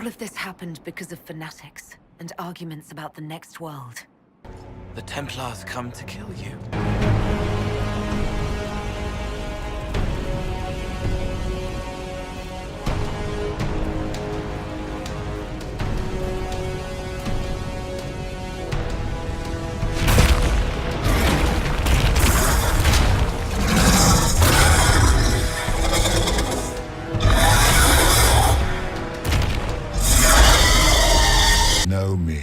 All of this happened because of fanatics and arguments about the next world. The Templars come to kill you. Know me.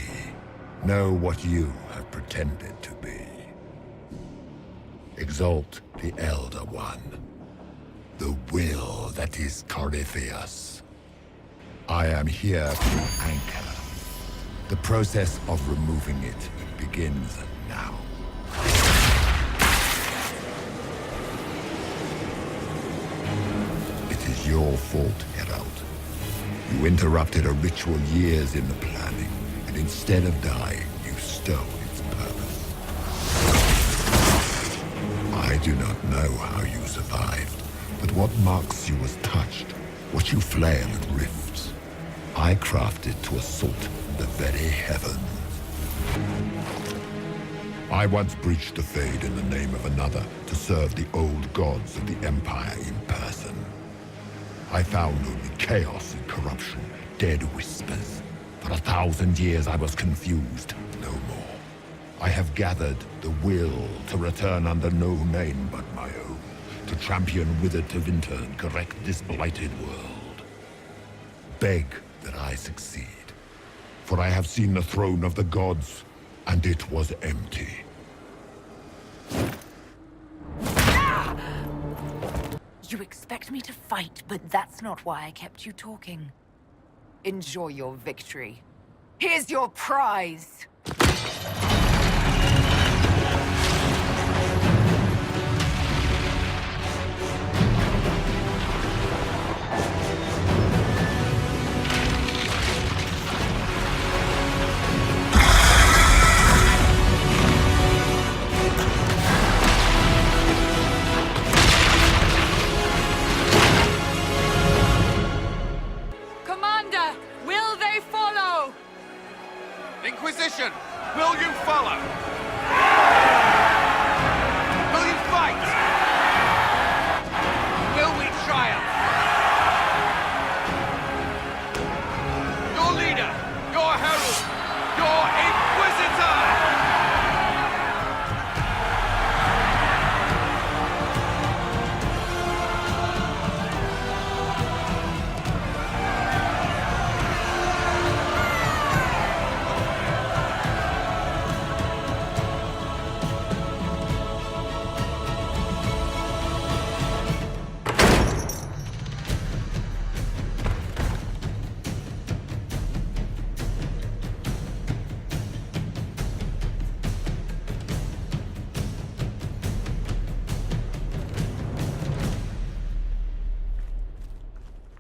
Know what you have pretended to be. Exalt the Elder One. The will that is Corypheus. I am here to anchor. The process of removing it begins now. It is your fault, Herald. You interrupted a ritual years in the planning, and instead of dying, you stole its purpose. I do not know how you survived, but what marks you as touched, what you flail at rifts, I crafted to assault the very heavens. I once breached the Fade in the name of another to serve the old gods of the Empire in person. I found only chaos and corruption, dead whispers. For 1,000 years I was confused, no more. I have gathered the will to return under no name but my own, to champion Withered to Winter and correct this blighted world. Beg that I succeed, for I have seen the throne of the gods, and it was empty. You expect me to fight, but that's not why I kept you talking. Enjoy your victory. Here's your prize! Inquisition! Will you follow? Will you fight? Will we triumph? Your leader, your herald, your Inquisitor!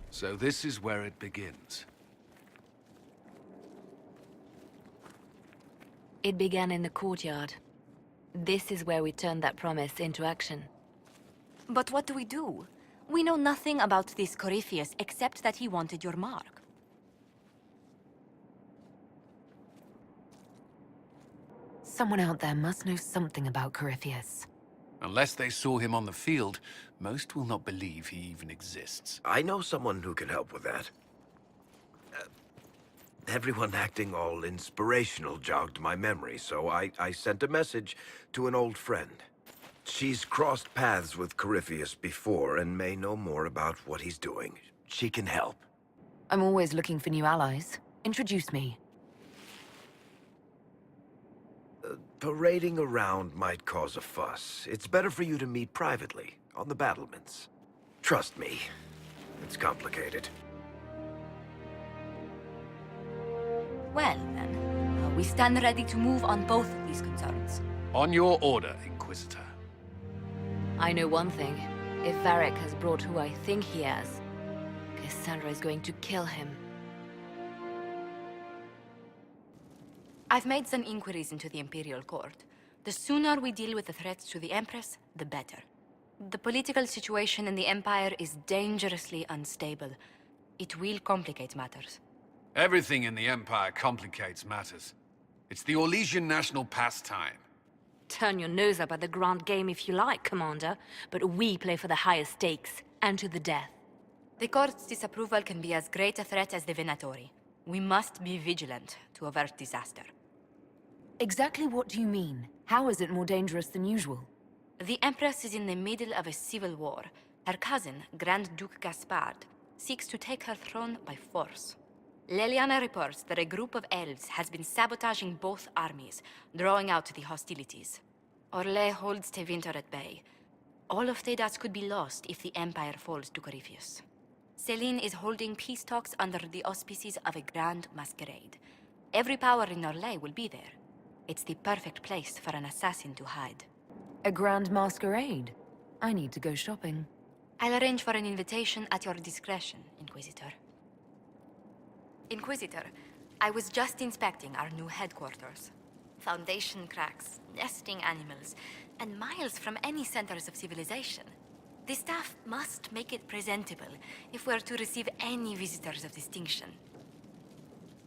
So this is where it begins. It began in the courtyard. This is where we turned that promise into action. But what do we do? We know nothing about this Corypheus except that he wanted your mark. Someone out there must know something about Corypheus. Unless they saw him on the field, most will not believe he even exists. I know someone who can help with that. Everyone acting all inspirational jogged my memory, so I sent a message to an old friend. She's crossed paths with Corypheus before and may know more about what he's doing. She can help. I'm always looking for new allies. Introduce me. Parading around might cause a fuss. It's better for you to meet privately, on the battlements. Trust me, it's complicated. Well, then, we stand ready to move on both of these concerns. On your order, Inquisitor. I know one thing. If Varric has brought who I think he has, Cassandra is going to kill him. I've made some inquiries into the Imperial Court. The sooner we deal with the threats to the Empress, the better. The political situation in the Empire is dangerously unstable. It will complicate matters. Everything in the Empire complicates matters. It's the Orlesian national pastime. Turn your nose up at the grand game if you like, Commander, but we play for the highest stakes, and to the death. The court's disapproval can be as great a threat as the Venatori. We must be vigilant to avert disaster. Exactly what do you mean? How is it more dangerous than usual? The Empress is in the middle of a civil war. Her cousin, Grand Duke Gaspard, seeks to take her throne by force. Leliana reports that a group of elves has been sabotaging both armies, drawing out the hostilities. Orlais holds Tevinter at bay. All of Thedas could be lost if the Empire falls to Corypheus. Celine is holding peace talks under the auspices of a grand masquerade. Every power in Orlais will be there. It's the perfect place for an assassin to hide. A grand masquerade? I need to go shopping. I'll arrange for an invitation at your discretion, Inquisitor. Inquisitor, I was just inspecting our new headquarters. Foundation cracks, nesting animals, and miles from any centers of civilization. The staff must make it presentable if we're to receive any visitors of distinction.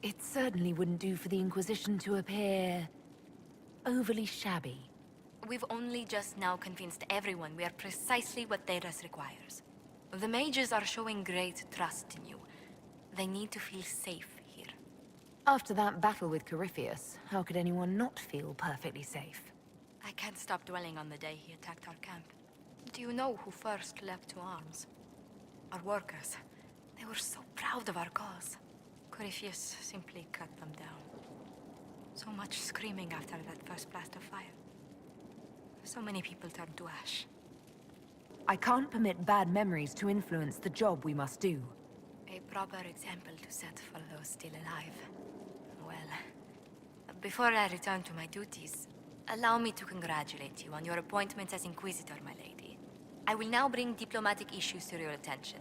It certainly wouldn't do for the Inquisition to appear overly shabby. We've only just now convinced everyone we are precisely what Thedas requires. The mages are showing great trust in you. They need to feel safe here. After that battle with Corypheus, how could anyone not feel perfectly safe? I can't stop dwelling on the day he attacked our camp. Do you know who first leapt to arms? Our workers. They were so proud of our cause. Corypheus simply cut them down. So much screaming after that first blast of fire. So many people turned to ash. I can't permit bad memories to influence the job we must do. A proper example to set for those still alive. Well, before I return to my duties, allow me to congratulate you on your appointment as Inquisitor, my lady. I will now bring diplomatic issues to your attention,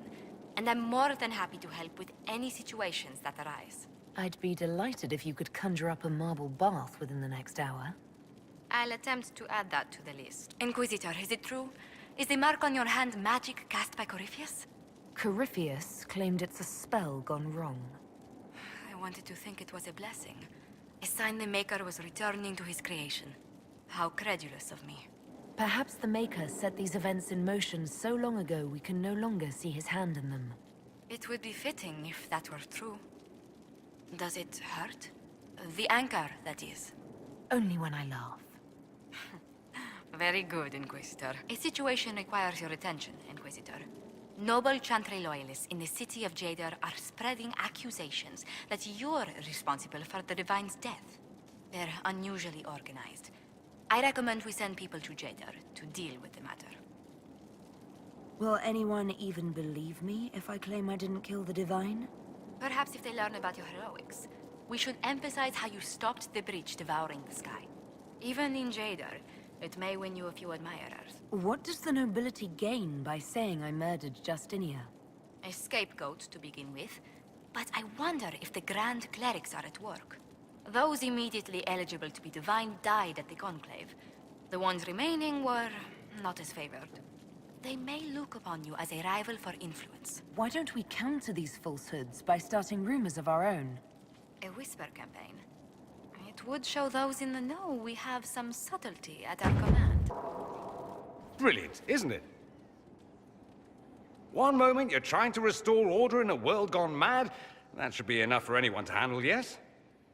and I'm more than happy to help with any situations that arise. I'd be delighted if you could conjure up a marble bath within the next hour. I'll attempt to add that to the list. Inquisitor, is it true? Is the mark on your hand magic cast by Corypheus? Corypheus claimed it's a spell gone wrong. I wanted to think it was a blessing. A sign the Maker was returning to his creation. How credulous of me. Perhaps the Maker set these events in motion so long ago we can no longer see his hand in them. It would be fitting if that were true. Does it hurt? The anchor, that is. Only when I laugh. Very good, Inquisitor. A situation requires your attention, Inquisitor. Noble Chantry loyalists in the city of Jadar are spreading accusations that you're responsible for the Divine's death. They're unusually organized. I recommend we send people to Jadar to deal with the matter. Will anyone even believe me if I claim I didn't kill the Divine? Perhaps if they learn about your heroics, we should emphasize how you stopped the breach devouring the sky. Even in Jadar, it may win you a few admirers. What does the nobility gain by saying I murdered Justinia? A scapegoat to begin with, but I wonder if the Grand Clerics are at work. Those immediately eligible to be divine died at the Conclave. The ones remaining were not as favored. They may look upon you as a rival for influence. Why don't we counter these falsehoods by starting rumors of our own? A whisper campaign. It would show those in the know we have some subtlety at our command. Brilliant, isn't it? One moment you're trying to restore order in a world gone mad. That should be enough for anyone to handle, yes?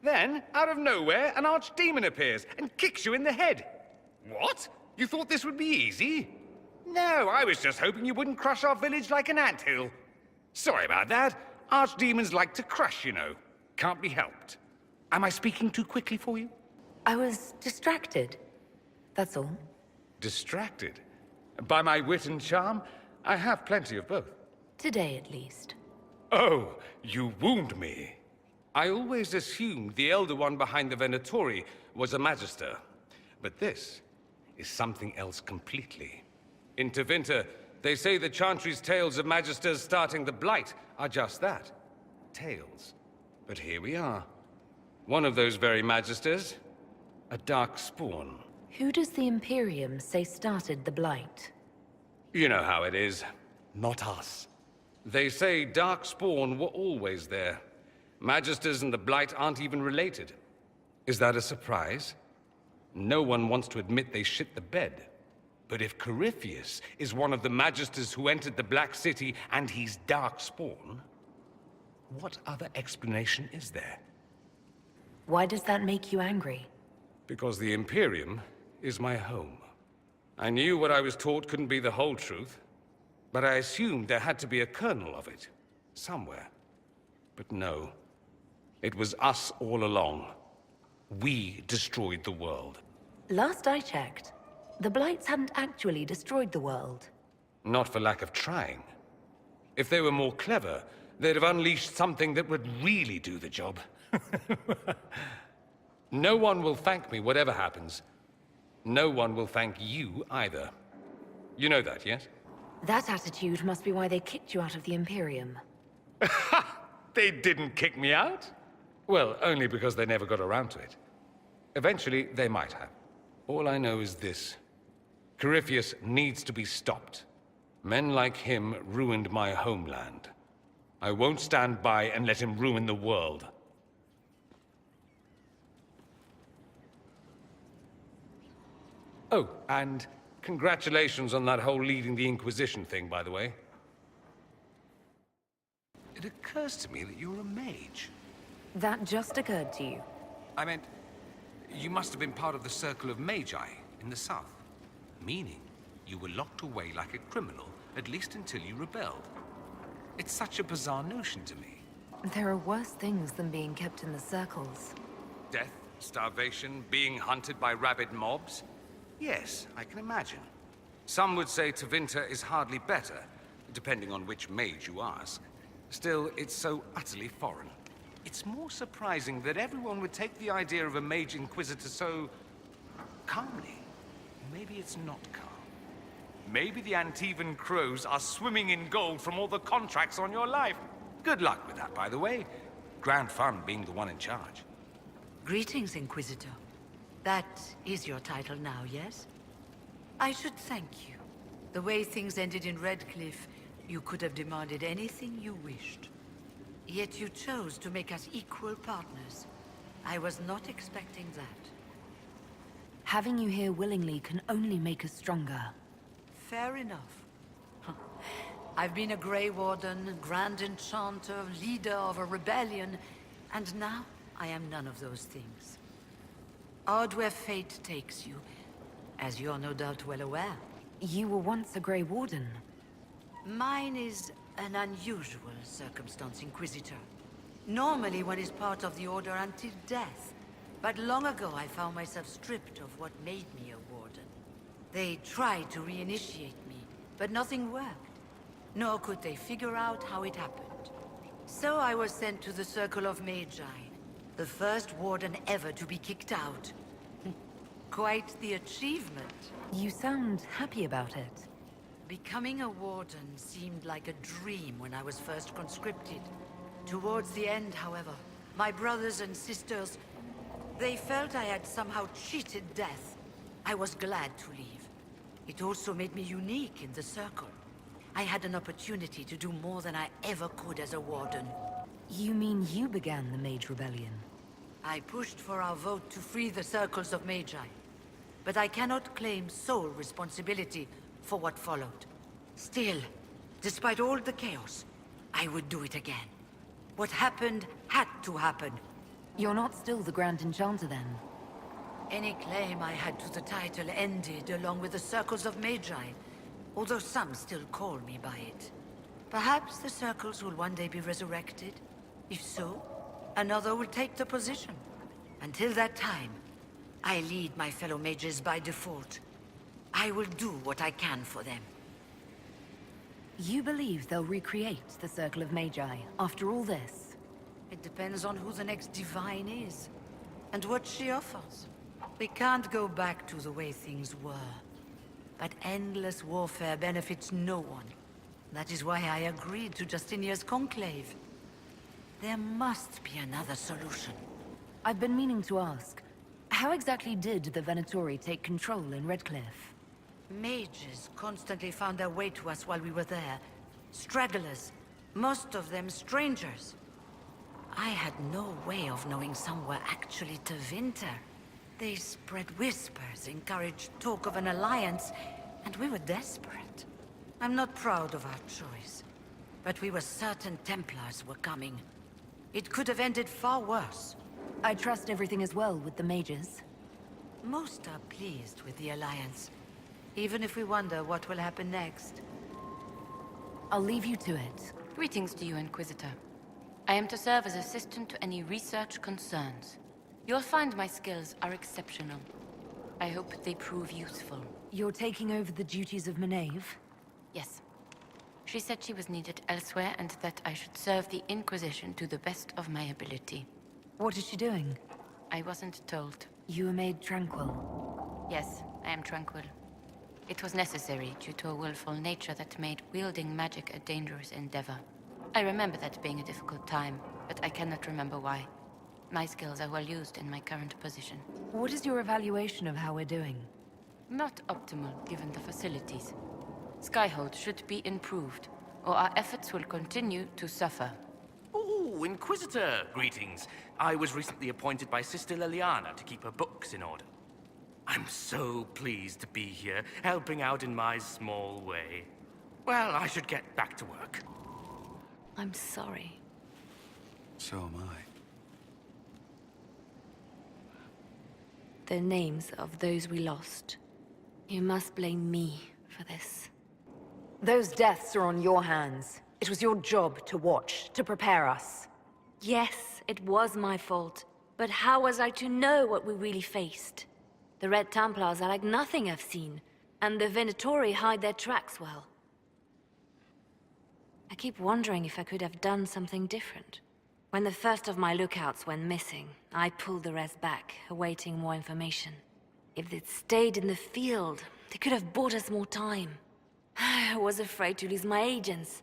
Then, out of nowhere, an archdemon appears and kicks you in the head. What? You thought this would be easy? No, I was just hoping you wouldn't crush our village like an anthill. Sorry about that. Archdemons like to crush, you know. Can't be helped. Am I speaking too quickly for you? I was distracted. That's all. Distracted? By my wit and charm? I have plenty of both. Today, at least. Oh, you wound me. I always assumed the Elder One behind the Venatori was a Magister. But this is something else completely. In Tevinter, they say the Chantry's tales of Magisters starting the Blight are just that. Tales. But here we are. One of those very Magisters. A dark spawn. Who does the Imperium say started the Blight? You know how it is. Not us. They say dark spawn were always there. Magisters and the Blight aren't even related. Is that a surprise? No one wants to admit they shit the bed. But if Corypheus is one of the Magisters who entered the Black City and he's Darkspawn, what other explanation is there? Why does that make you angry? Because the Imperium is my home. I knew what I was taught couldn't be the whole truth, but I assumed there had to be a kernel of it, somewhere. But no, it was us all along. We destroyed the world. Last I checked, the Blights hadn't actually destroyed the world. Not for lack of trying. If they were more clever, they'd have unleashed something that would really do the job. No one will thank me, whatever happens. No one will thank you either. You know that, yes? That attitude must be why they kicked you out of the Imperium. They didn't kick me out? Well, only because they never got around to it. Eventually, they might have. All I know is this. Corypheus needs to be stopped. Men like him ruined my homeland. I won't stand by and let him ruin the world. Oh, and congratulations on that whole leading the Inquisition thing, by the way. It occurs to me that you're a mage. That just occurred to you. I meant, you must have been part of the Circle of Magi in the south. Meaning, you were locked away like a criminal, at least until you rebelled. It's such a bizarre notion to me. There are worse things than being kept in the circles. Death, starvation, being hunted by rabid mobs? Yes, I can imagine. Some would say Tevinter is hardly better, depending on which mage you ask. Still, it's so utterly foreign. It's more surprising that everyone would take the idea of a mage inquisitor so calmly. Maybe it's not calm. Maybe the Antivan crows are swimming in gold from all the contracts on your life. Good luck with that, by the way. Grand fun being the one in charge. Greetings, Inquisitor. That is your title now, yes? I should thank you. The way things ended in Redcliffe, you could have demanded anything you wished. Yet you chose to make us equal partners. I was not expecting that. Having you here willingly can only make us stronger. Fair enough. I've been a Grey Warden, Grand Enchanter, leader of a rebellion, and now I am none of those things. Odd where fate takes you, as you're no doubt well aware. You were once a Grey Warden. Mine is an unusual circumstance, Inquisitor. Normally one is part of the Order until death, but long ago I found myself stripped of what made me a Warden. They tried to reinitiate me, but nothing worked. Nor could they figure out how it happened. So I was sent to the Circle of Magi, the first Warden ever to be kicked out. Quite the achievement. You sound happy about it. Becoming a Warden seemed like a dream when I was first conscripted. Towards the end, however, my brothers and sisters, they felt I had somehow cheated death. I was glad to leave. It also made me unique in the Circle. I had an opportunity to do more than I ever could as a Warden. You mean you began the Mage Rebellion? I pushed for our vote to free the Circles of Magi. But I cannot claim sole responsibility for what followed. Still, despite all the chaos, I would do it again. What happened had to happen. You're not still the Grand Enchanter then? Any claim I had to the title ended along with the Circles of Magi, although some still call me by it. Perhaps the Circles will one day be resurrected. If so, another will take the position. Until that time, I lead my fellow mages by default. I will do what I can for them. You believe they'll recreate the Circle of Magi after all this? It depends on who the next Divine is, and what she offers. We can't go back to the way things were. But endless warfare benefits no one. That is why I agreed to Justinia's conclave. There must be another solution. I've been meaning to ask, how exactly did the Venatori take control in Redcliffe? Mages constantly found their way to us while we were there. Stragglers, most of them strangers. I had no way of knowing some were actually Tevinter. They spread whispers, encouraged talk of an alliance, and we were desperate. I'm not proud of our choice, but we were certain Templars were coming. It could have ended far worse. I trust everything is well with the mages. Most are pleased with the alliance, even if we wonder what will happen next. I'll leave you to it. Greetings to you, Inquisitor. I am to serve as assistant to any research concerns. You'll find my skills are exceptional. I hope they prove useful. You're taking over the duties of Maeve? Yes. She said she was needed elsewhere and that I should serve the Inquisition to the best of my ability. What is she doing? I wasn't told. You were made tranquil. Yes, I am tranquil. It was necessary due to a willful nature that made wielding magic a dangerous endeavor. I remember that being a difficult time, but I cannot remember why. My skills are well used in my current position. What is your evaluation of how we're doing? Not optimal, given the facilities. Skyhold should be improved, or our efforts will continue to suffer. Oh, Inquisitor! Greetings. I was recently appointed by Sister Liliana to keep her books in order. I'm so pleased to be here, helping out in my small way. Well, I should get back to work. I'm sorry. So am I. The names of those we lost. You must blame me for this. Those deaths are on your hands. It was your job to watch, to prepare us. Yes, it was my fault. But how was I to know what we really faced? The Red Templars are like nothing I've seen, and the Venatori hide their tracks well. I keep wondering if I could have done something different. When the first of my lookouts went missing, I pulled the rest back, awaiting more information. If they'd stayed in the field, they could have bought us more time. I was afraid to lose my agents.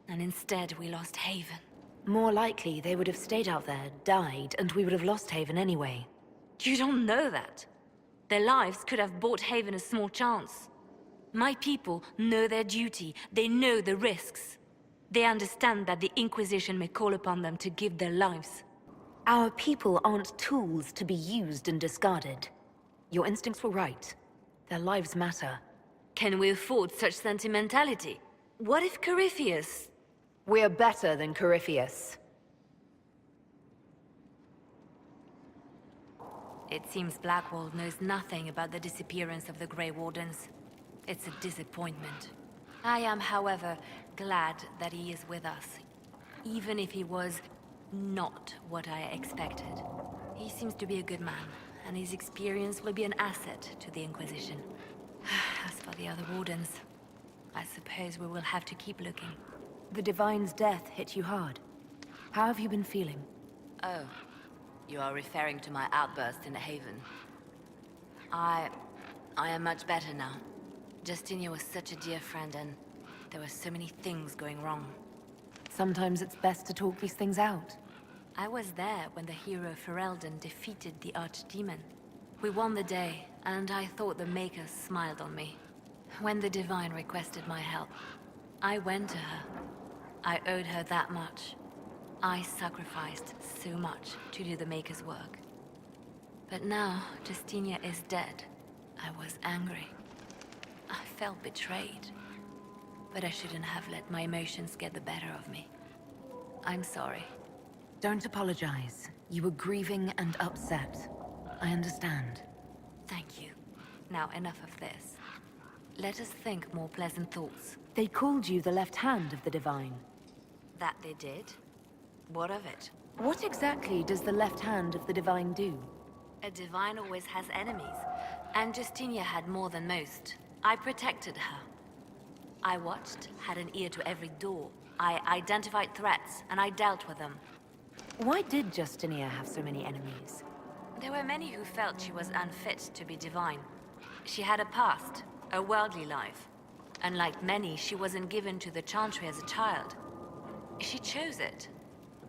And instead, we lost Haven. More likely, they would have stayed out there, died, and we would have lost Haven anyway. You don't know that. Their lives could have bought Haven a small chance. My people know their duty. They know the risks. They understand that the Inquisition may call upon them to give their lives. Our people aren't tools to be used and discarded. Your instincts were right. Their lives matter. Can we afford such sentimentality? What if Corypheus... We're better than Corypheus. It seems Blackwall knows nothing about the disappearance of the Grey Wardens. It's a disappointment. I am, however, glad that he is with us, even if he was not what I expected. He seems to be a good man, and his experience will be an asset to the Inquisition. As for the other Wardens, I suppose we will have to keep looking. The Divine's death hit you hard. How have you been feeling? Oh, you are referring to my outburst in Haven. I am much better now. Justinia was such a dear friend, and there were so many things going wrong. Sometimes it's best to talk these things out. I was there when the hero Ferelden defeated the Archdemon. We won the day, and I thought the Makers smiled on me. When the Divine requested my help, I went to her. I owed her that much. I sacrificed so much to do the Maker's work. But now, Justinia is dead. I was angry. I felt betrayed. But I shouldn't have let my emotions get the better of me. I'm sorry. Don't apologize. You were grieving and upset. I understand. Thank you. Now enough of this. Let us think more pleasant thoughts. They called you the left hand of the Divine. That they did? What of it? What exactly does the left hand of the Divine do? A Divine always has enemies, and Justinia had more than most. I protected her. I watched, had an ear to every door. I identified threats, and I dealt with them. Why did Justinia have so many enemies? There were many who felt she was unfit to be divine. She had a past, a worldly life. Unlike many, she wasn't given to the Chantry as a child. She chose it.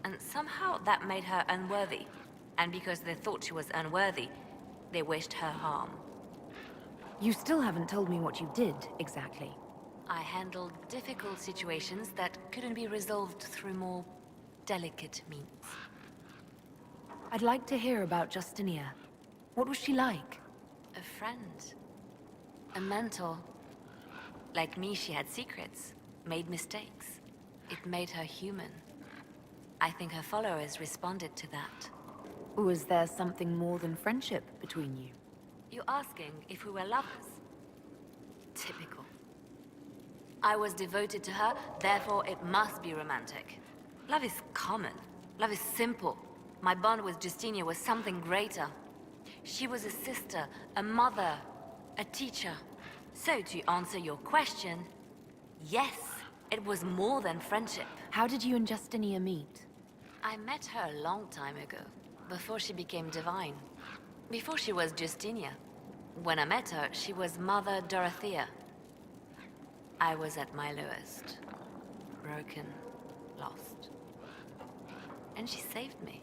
And somehow that made her unworthy. And because they thought she was unworthy, they wished her harm. You still haven't told me what you did, exactly. I handled difficult situations that couldn't be resolved through more delicate means. I'd like to hear about Justinia. What was she like? A friend. A mentor. Like me, she had secrets, made mistakes. It made her human. I think her followers responded to that. Was there something more than friendship between you? You asking if we were lovers? Typical. I was devoted to her, therefore it must be romantic. Love is common. Love is simple. My bond with Justinia was something greater. She was a sister, a mother, a teacher. So to answer your question, yes, it was more than friendship. How did you and Justinia meet? I met her a long time ago, before she became divine. Before she was Justinia. When I met her, she was Mother Dorothea. I was at my lowest. Broken, lost. And she saved me.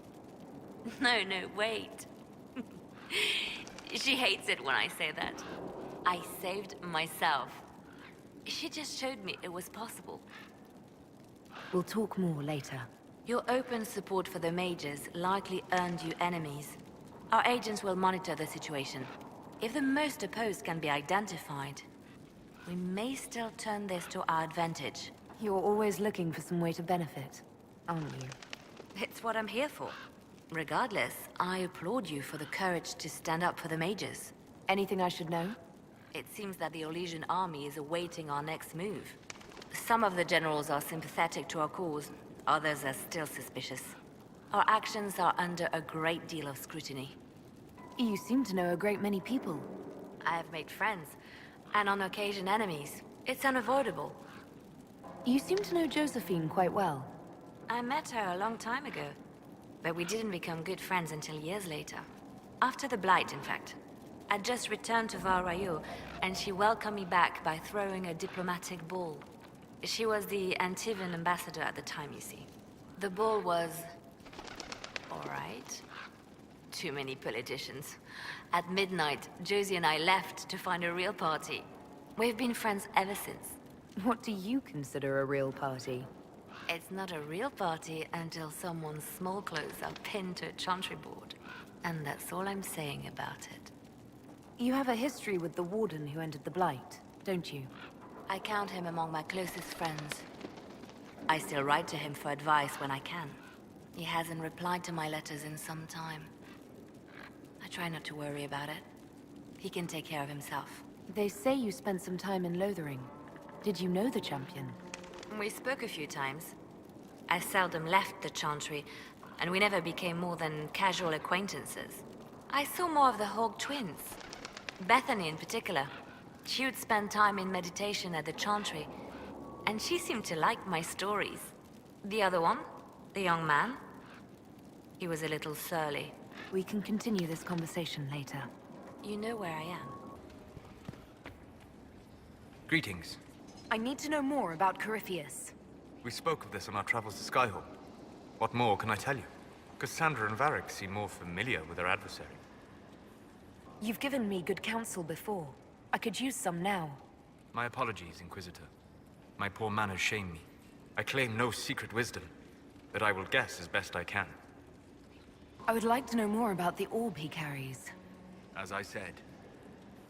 No, wait. She hates it when I say that. I saved myself. She just showed me it was possible. We'll talk more later. Your open support for the mages likely earned you enemies. Our agents will monitor the situation. If the most opposed can be identified, we may still turn this to our advantage. You're always looking for some way to benefit, aren't you? It's what I'm here for. Regardless, I applaud you for the courage to stand up for the mages. Anything I should know? It seems that the Orlesian army is awaiting our next move. Some of the generals are sympathetic to our cause, others are still suspicious. Our actions are under a great deal of scrutiny. You seem to know a great many people. I have made friends, and on occasion enemies. It's unavoidable. You seem to know Josephine quite well. I met her a long time ago, but we didn't become good friends until years later. After the Blight, in fact. I'd just returned to Val Royeaux, and she welcomed me back by throwing a diplomatic ball. She was the Antivan ambassador at the time, you see. The ball was... all right. Too many politicians. At midnight, Josie and I left to find a real party. We've been friends ever since. What do you consider a real party? It's not a real party until someone's small clothes are pinned to a chantry board. And that's all I'm saying about it. You have a history with the Warden who entered the Blight, don't you? I count him among my closest friends. I still write to him for advice when I can. He hasn't replied to my letters in some time. I try not to worry about it. He can take care of himself. They say you spent some time in Lothering. Did you know the champion? We spoke a few times. I seldom left the Chantry, and we never became more than casual acquaintances. I saw more of the Hawk twins. Bethany in particular. She would spend time in meditation at the Chantry, and she seemed to like my stories. The other one, the young man, he was a little surly. We can continue this conversation later. You know where I am. Greetings. I need to know more about Corypheus. We spoke of this on our travels to Skyhall. What more can I tell you? Cassandra and Varric seem more familiar with their adversary. You've given me good counsel before. I could use some now. My apologies, Inquisitor. My poor manners shame me. I claim no secret wisdom, but I will guess as best I can. I would like to know more about the orb he carries. As I said,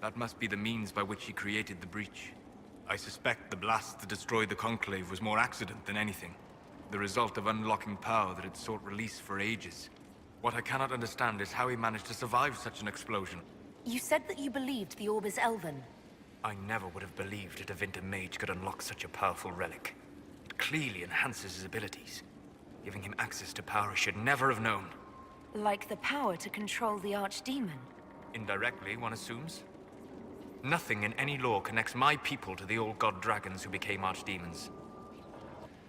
that must be the means by which he created the breach. I suspect the blast that destroyed the Conclave was more accident than anything. The result of unlocking power that had sought release for ages. What I cannot understand is how he managed to survive such an explosion. You said that you believed the orb is elven. I never would have believed a Devinter mage could unlock such a powerful relic. It clearly enhances his abilities, giving him access to power he should never have known. Like the power to control the Archdemon. Indirectly, one assumes. Nothing in any lore connects my people to the old god dragons who became archdemons.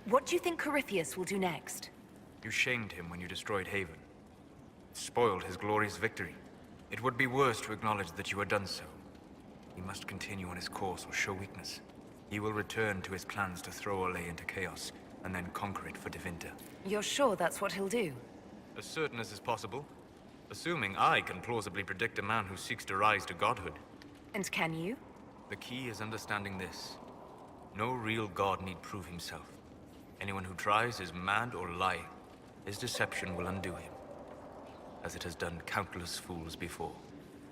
What do you think Corypheus will do next? You shamed him when you destroyed Haven. Spoiled his glorious victory. It would be worse to acknowledge that you had done so. He must continue on his course or show weakness. He will return to his plans to throw Olay into chaos, and then conquer it for Devinter. You're sure that's what he'll do? As certain as is possible. Assuming I can plausibly predict a man who seeks to rise to godhood. And can you? The key is understanding this. No real god need prove himself. Anyone who tries is mad or lying. His deception will undo him, as it has done countless fools before.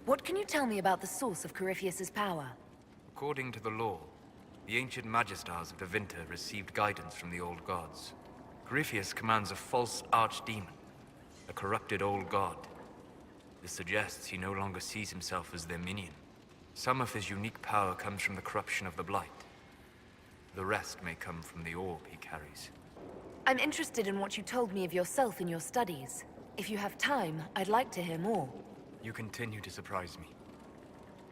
What can you tell me about the source of Corypheus's power? According to the law, the ancient Magistars of Devinter received guidance from the old gods. Corypheus commands a false archdemon, a corrupted old god. This suggests he no longer sees himself as their minion. Some of his unique power comes from the corruption of the Blight. The rest may come from the orb he carries. I'm interested in what you told me of yourself in your studies. If you have time, I'd like to hear more. You continue to surprise me.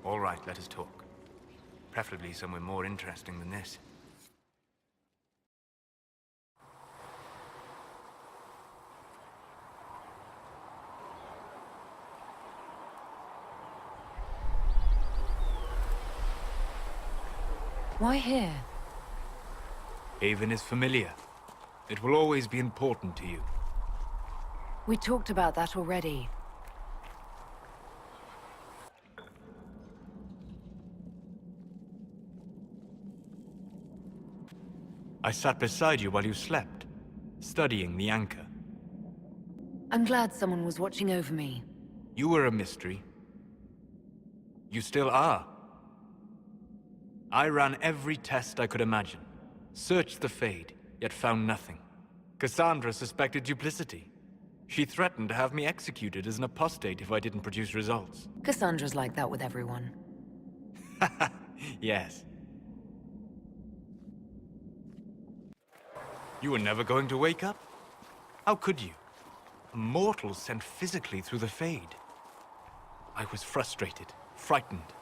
All right, let us talk. Preferably somewhere more interesting than this. Why here? Haven is familiar. It will always be important to you. We talked about that already. I sat beside you while you slept, studying the anchor. I'm glad someone was watching over me. You were a mystery. You still are. I ran every test I could imagine. Searched the Fade, yet found nothing. Cassandra suspected duplicity. She threatened to have me executed as an apostate if I didn't produce results. Cassandra's like that with everyone. Yes. You were never going to wake up? How could you? A mortal sent physically through the Fade. I was frustrated, frightened.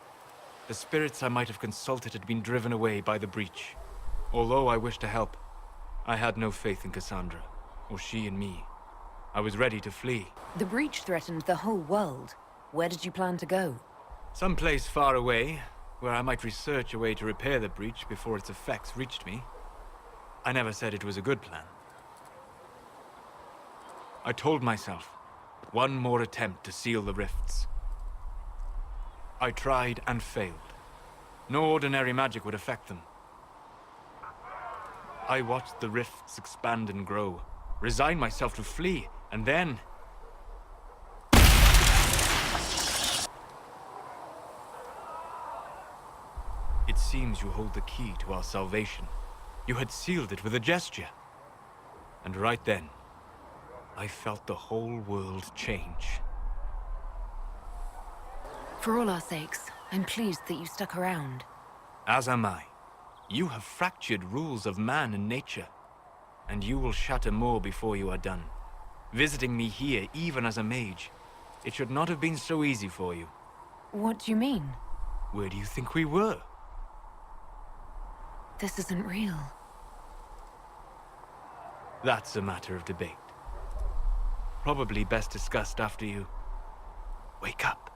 The spirits I might have consulted had been driven away by the breach. Although I wished to help, I had no faith in Cassandra, or she in me. I was ready to flee. The breach threatened the whole world. Where did you plan to go? Someplace far away, where I might research a way to repair the breach before its effects reached me. I never said it was a good plan. I told myself, one more attempt to seal the rifts. I tried and failed. No ordinary magic would affect them. I watched the rifts expand and grow, resigned myself to flee, and then... It seems you hold the key to our salvation. You had sealed it with a gesture. And right then, I felt the whole world change. For all our sakes, I'm pleased that you stuck around. As am I. You have fractured rules of man and nature. And you will shatter more before you are done. Visiting me here, even as a mage, it should not have been so easy for you. What do you mean? Where do you think we were? This isn't real. That's a matter of debate. Probably best discussed after you wake up.